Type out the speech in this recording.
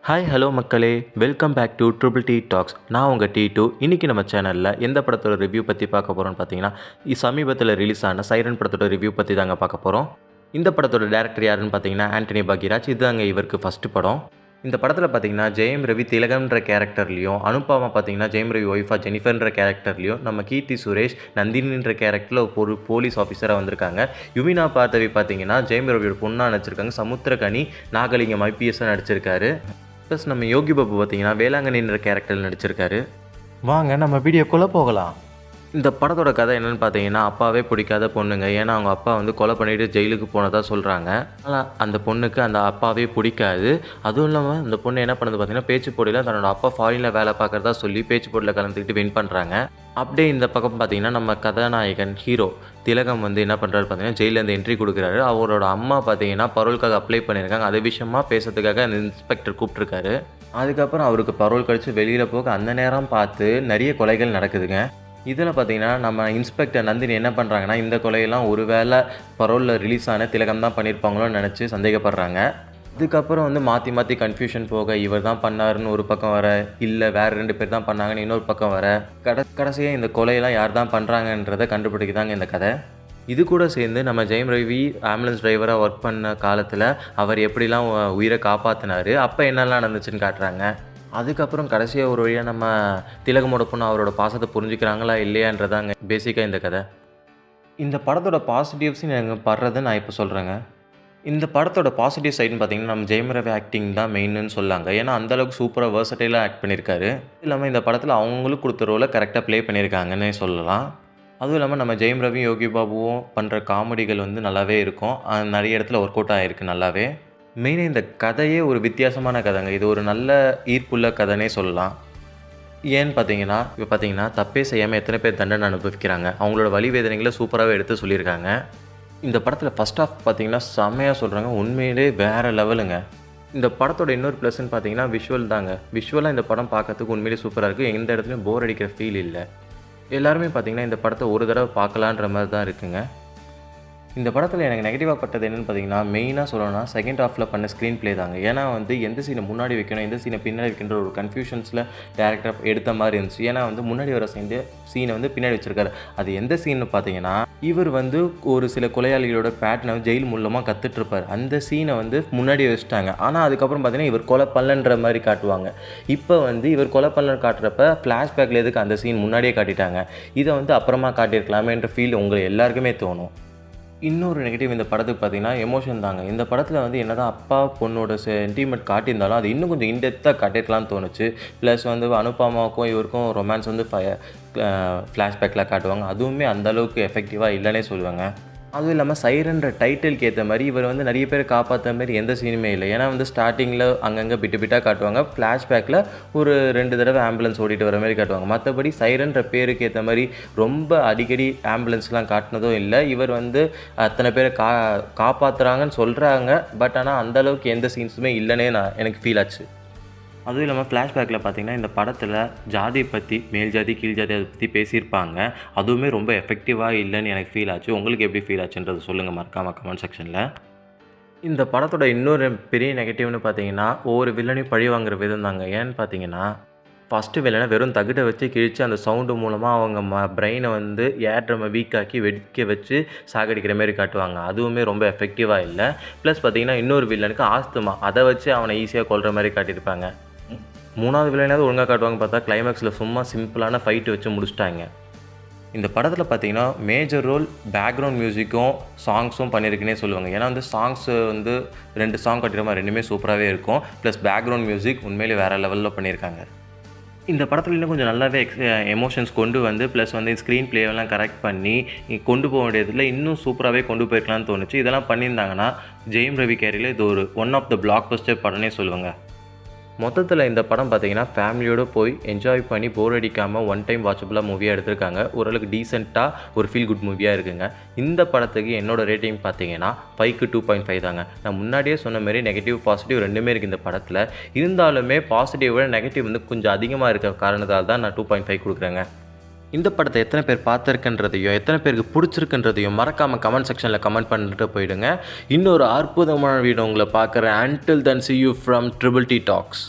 Hi hello மக்களே, welcome back to triple T talks. நான் உங்கள் T2. இன்றைக்கி நம்ம சேனலில் எந்த படத்தோட ரிவ்யூ பற்றி பார்க்க போகிறோம்னு பார்த்தீங்கன்னா, சமீபத்தில் ரிலீஸ் ஆன சைரன் படத்தோட ரிவ்யூ பற்றி தாங்க பார்க்க போகிறோம். இந்த படத்தோட டேரக்டர் யாருன்னு பார்த்தீங்கன்னா ஆண்டனி பாக்யராஜ். இதுதாங்க இவருக்கு ஃபஸ்ட்டு படம். இந்த படத்தில் பார்த்தீங்கன்னா ஜெயம் ரவி திலகம்ன்ற கேரக்டர்லையும், அனுபமா பார்த்தீங்கன்னா ஜெயம் ரவி ஒய்ஃபா ஜெனிஃபர்ன்ற கேரக்டர்லையும், நம்ம கீர்த்தி சுரேஷ் நந்தினின்ற கேரக்டரில் ஒரு போலீஸ் ஆஃபீஸராக வந்திருக்காங்க. யுமினா பார்தவி பார்த்தீங்கன்னா ஜெயம் ரவியோட பொண்ணாக நடிச்சிருக்காங்க. சமுத்திரகனி நாகலிங்கம் IPS நடிச்சிருக்காரு. ப்ளஸ் நம்ம யோகி பாபு பார்த்தீங்கன்னா வேளாங்கண்ணின்ற கேரக்டரில் நடிச்சிருக்காரு. வாங்க நம்ம வீடியோக்குள்ளே போகலாம். இந்த படத்தோட கதை என்னென்னு பார்த்தீங்கன்னா, அப்பாவே பிடிக்காத பொண்ணுங்க. ஏன்னா அவங்க அப்பா கொலை பண்ணிவிட்டு ஜெயிலுக்கு போனதாக சொல்கிறாங்க. ஆனால் அந்த பொண்ணுக்கு அந்த அப்பாவே பிடிக்காது. அதுவும் இல்லாமல் அந்த பொண்ணு என்ன பண்ணுது பார்த்தீங்கன்னா, பேச்சு போட்டியில் தன்னோட அப்பா ஃபாரினில் வேலை பார்க்குறதா சொல்லி பேச்சு போட்டியில் கலந்துக்கிட்டு வின் பண்ணுறாங்க. அப்படியே இந்த பக்கம் பார்த்தீங்கன்னா, நம்ம கதாநாயகன் ஹீரோ திலகம் என்ன பண்ணுறாரு பார்த்தீங்கன்னா, ஜெயிலேருந்து என்ட்ரி கொடுக்குறாரு. அவரோட அம்மா பார்த்தீங்கன்னா பரோலுக்காக அப்ளை பண்ணியிருக்காங்க. அது விஷயமா பேசுறதுக்காக அந்த இன்ஸ்பெக்டர் கூப்பிட்ருக்காரு. அதுக்கப்புறம் அவருக்கு பரோல் கழித்து வெளியில் போக அந்த நேரம் பார்த்து நிறைய கொலைகள் நடக்குதுங்க. இதில் பார்த்தீங்கன்னா நம்ம இன்ஸ்பெக்டர் நந்தினி என்ன பண்ணுறாங்கன்னா, இந்த கொலையெல்லாம் ஒருவேளை பரோலில் ரிலீஸ் ஆன திலகம் தான் பண்ணியிருப்பாங்களோன்னு நினச்சி சந்தேகப்படுறாங்க. அதுக்கப்புறம் மாற்றி கன்ஃபியூஷன் போக இவர் தான் பண்ணாருன்னு ஒரு பக்கம் வர, இல்லை வேறு 2 பேர் தான் பண்ணாங்கன்னு இன்னொரு பக்கம் வர, கடைசியாக இந்த கொலையெல்லாம் யார் தான் பண்ணுறாங்கன்றதை கண்டுபிடிக்குதாங்க இந்த கதை. இது கூட சேர்ந்து நம்ம ஜெயம் ரவி ஆம்புலன்ஸ் டிரைவராக ஒர்க் பண்ண காலத்தில் அவர் எப்படிலாம் உயிரை காப்பாற்றினார், அப்போ என்னெல்லாம் நடந்துச்சுன்னு காட்டுறாங்க. அதுக்கப்புறம் கடைசியாக ஒரு வழியாக நம்ம திலகமோட பொண்ணு அவரோட பாசத்தை புரிஞ்சுக்கிறாங்களா இல்லையான்றதாங்க பேசிக்காக இந்த கதை. இந்த படத்தோட பாசிட்டிவ்ஸ்ன்னு எனக்கு படுறது நான் இப்போ சொல்கிறேங்க. இந்த படத்தோட பாசிட்டிவ் சைடுன்னு பார்த்தீங்கன்னா, நம்ம ஜெயம் ரவி ஆக்டிங் தான் மெயின்னு சொல்லாங்க. ஏன்னா அந்தளவுக்கு சூப்பராக வேர்சடைலாக ஆக்ட் பண்ணியிருக்காரு. இல்லாமல் இந்த படத்தில் அவங்களுக்கு கொடுத்த ரோலை கரெக்டாக ப்ளே பண்ணியிருக்காங்கன்னே சொல்லலாம். அதுவும் இல்லாமல் நம்ம ஜெயம் ரவி யோகி பாபுவும் பண்ணுற காமெடிகள் நல்லாவே இருக்கும். நிறைய இடத்துல ஒர்க் அவுட் ஆகிருக்கு நல்லாவே. மெயினாக இந்த கதையே ஒரு வித்தியாசமான கதைங்க. இது ஒரு நல்ல ஈர்ப்புள்ள கதைனே சொல்லலாம். ஏன்னு பார்த்தீங்கன்னா, இப்போ பார்த்தீங்கன்னா தப்பே செய்யாமல் எத்தனை பேர் தண்டனை அனுபவிக்கிறாங்க, அவங்களோட வலி வேதனைகளை சூப்பராகவே எடுத்து சொல்லியிருக்காங்க. இந்த படத்தில் ஃபஸ்ட் ஆஃப் பார்த்தீங்கன்னா செம்மையாக சொல்கிறாங்க. உண்மையிலே வேறு லெவலுங்க. இந்த படத்தோட இன்னொரு ப்ளஸ்ன்னு பார்த்தீங்கன்னா விஷுவல் தாங்க. விஷுவலாக இந்த படம் பார்க்கறதுக்கு உண்மையிலே சூப்பராக இருக்குது. எந்த இடத்துலையும் போர் அடிக்கிற ஃபீல் இல்லை. எல்லாருமே பார்த்தீங்கன்னா இந்த படத்தை ஒரு தடவை பார்க்கலான்ற மாதிரி தான் இருக்குங்க. இந்த படத்தில் எனக்கு நெகட்டிவாக பட்டது என்னென்னு பார்த்தீங்கன்னா, மெயினாக சொல்லணும்னா செகண்ட் ஹாஃபில் பண்ண ஸ்க்ரீன் ப்ளே தாங்க. ஏன்னா எந்த சீனை முன்னாடி வைக்கணும், எந்த சீனை பின்னாடி வைக்கின்ற ஒரு கன்ஃபியூஷன்ஸில் டேரக்டர் எடுத்த மாதிரி இருந்துச்சு. ஏன்னா முன்னாடி வர சீனை பின்னாடி வச்சுருக்காரு. அது எந்த சீன்னு பார்த்தீங்கன்னா, இவர் ஒரு சில கொலையாளிகளோட பேட்டனை ஜெயில் மூலமாக கற்றுட்ருப்பார். அந்த சீனை முன்னாடி வச்சுட்டாங்க. ஆனால் அதுக்கப்புறம் பார்த்தீங்கன்னா இவர் கொலை பண்ணலன்ற மாதிரி காட்டுவாங்க. இப்போ இவர் கொலை பண்ணலன்னு காட்டுறப்ப ஃப்ளாஷ்பேக்கில் எதுக்கு அந்த சீன் முன்னாடியே காட்டிட்டாங்க, இதை அப்புறமா காட்டியிருக்கலாமேன்ற ஃபீல் உங்களுக்கு எல்லாருக்குமே தோணும். இன்னொரு நெகட்டிவ் இந்த படத்துக்கு பார்த்தீங்கன்னா எமோஷன் தாங்க. இந்த படத்தில் என்ன தான் அப்பா பொண்ணோட சென்டிமெண்ட் காட்டியிருந்தாலும் அது இன்னும் கொஞ்சம் இன்டெப்த்தாக காட்டியிருக்கலாம்னு தோணுச்சு. ப்ளஸ் அனுபமாவுக்கும் இவருக்கும் ரொமான்ஸ் ஃப்ளாஷ்பேக்கில் காட்டுவாங்க. அதுவுமே அந்தளவுக்கு எஃபெக்டிவாக இல்லைன்னே சொல்லுவாங்க. அதுவும் இல்லாமல் சைரன்ற டைட்டிலுக்கு ஏற்ற மாதிரி இவர் நிறைய பேர் காப்பாற்ற மாதிரி எந்த சீனுமே இல்லை. ஏன்னா ஸ்டார்டிங்கில் அங்கங்கே பிட்டாக காட்டுவாங்க. ஃப்ளாஷ்பேக்கில் ஒரு 2 தடவை ஆம்புலன்ஸ் ஓடிட்டு வர மாதிரி காட்டுவாங்க. மற்றபடி சைரன்ற பேருக்கு ஏற்ற மாதிரி ரொம்ப அடிக்கடி ஆம்புலன்ஸ்லாம் காட்டினதும் இல்லை. இவர் அத்தனை பேரை காப்பாற்றுறாங்கன்னு சொல்கிறாங்க. பட் ஆனால் அந்தளவுக்கு எந்த சீன்ஸுமே இல்லைன்னே எனக்கு ஃபீல் ஆச்சு. அதுவும் இல்லாமல் ஃப்ளாஷ்பேக்கில் பார்த்திங்கன்னா இந்த படத்தில் ஜாதி பற்றி, மேல் ஜாதி கீழ் ஜாதி அதை பற்றி பேசியிருப்பாங்க. அதுவுமே ரொம்ப எஃபெக்டிவாக இல்லைன்னு எனக்கு ஃபீல் ஆச்சு. உங்களுக்கு எப்படி ஃபீல் ஆச்சுன்றது சொல்லுங்கள் மறக்காமல் கமெண்ட் செக்ஷனில். இந்த படத்தோட இன்னொரு பெரிய நெகட்டிவ்னு பார்த்தீங்கன்னா, ஒவ்வொரு வில்லனையும் பழி வாங்குற விதம் தாங்க. ஏன்னு பார்த்தீங்கன்னா, ஃபஸ்ட்டு வில்லனை வெறும் தகுட்டை வச்சு கிழித்து அந்த சவுண்டு மூலமாக அவங்க பிரெயினை ஏர் ட்ரம்மை வீக்காக்கி வெடிக்க வச்சு சாகடிக்கிற மாரி காட்டுவாங்க. அதுவுமே ரொம்ப எஃபெக்டிவாக இல்லை. ப்ளஸ் பார்த்தீங்கன்னா இன்னொரு வில்லனுக்கு ஆஸ்துமா, அதை வச்சு அவனை ஈஸியாக கொல்கிற மாதிரி காட்டியிருப்பாங்க. 3வது வில்லனாவது ஒழுங்காக காட்டுவாங்க பார்த்தா கிளைமேக்ஸில் சும்மா சிம்பிளான ஃபைட்டு வச்சு முடிச்சிட்டாங்க. இந்த படத்தில் பார்த்தீங்கன்னா மேஜர் ரோல் பேக்ரவுண்ட் மியூசிக்கும் சாங்ஸும் பண்ணியிருக்குன்னே சொல்லுவாங்க. ஏன்னா சாங்ஸு 2 சாங் கட்டுற மாதிரி 2மே சூப்பராகவே இருக்கும். ப்ளஸ் பேக்ரவுண்ட் மியூசிக் உண்மையிலே வேறு லெவலில் பண்ணியிருக்காங்க. இந்த படத்தில் இன்னும் கொஞ்சம் நல்லாவே எமோஷன்ஸ் கொண்டு ப்ளஸ் ஸ்க்ரீன் ப்ளேவெல்லாம் கரெக்ட் பண்ணி கொண்டு போக வேண்டியதில் இன்னும் சூப்பராகவே கொண்டு போயிருக்கலாம்னு தோணுச்சு. இதெல்லாம் பண்ணியிருந்தாங்கன்னா ஜெயம் ரவி கேரியில் இது ஒரு one of the blockbuster படம்னே சொல்லுவாங்க. மொத்தத்தில் இந்த படம் பார்த்தீங்கன்னா ஃபேமிலியோடு போய் என்ஜாய் பண்ணி போர் அடிக்காமல் ஒன் டைம் வாட்சபுளாக மூவியாக எடுத்திருக்காங்க. ஓரளவுக்கு டீசெண்டாக ஒரு ஃபீல் குட் மூவியாக இருக்குங்க. இந்த படத்துக்கு என்னோடய ரேட்டிங் பார்த்தீங்கன்னா 5க்கு 2.5 தாங்க. நான் முன்னாடியே சொன்ன மாதிரி நெகட்டிவ் பாசிட்டிவ் 2மே இருக்குது இந்த படத்தில். இருந்தாலுமே பாசிட்டிவ் விட நெகட்டிவ் கொஞ்சம் அதிகமாக இருக்க காரணத்தால் தான் நான் 2.5 கொடுக்குறேங்க. இந்த படத்தை எத்தனை பேர் பார்த்துருக்குன்றதையும் எத்தனை பேருக்கு பிடிச்சிருக்குன்றதையும் மறக்காமல் கமெண்ட் செக்ஷனில் கமெண்ட் பண்ணிட்டு போயிடுங்க. இன்னொரு அற்புதமான வீடியோ உங்களை பார்க்குறேன். Until then, see you from Triple T Talks.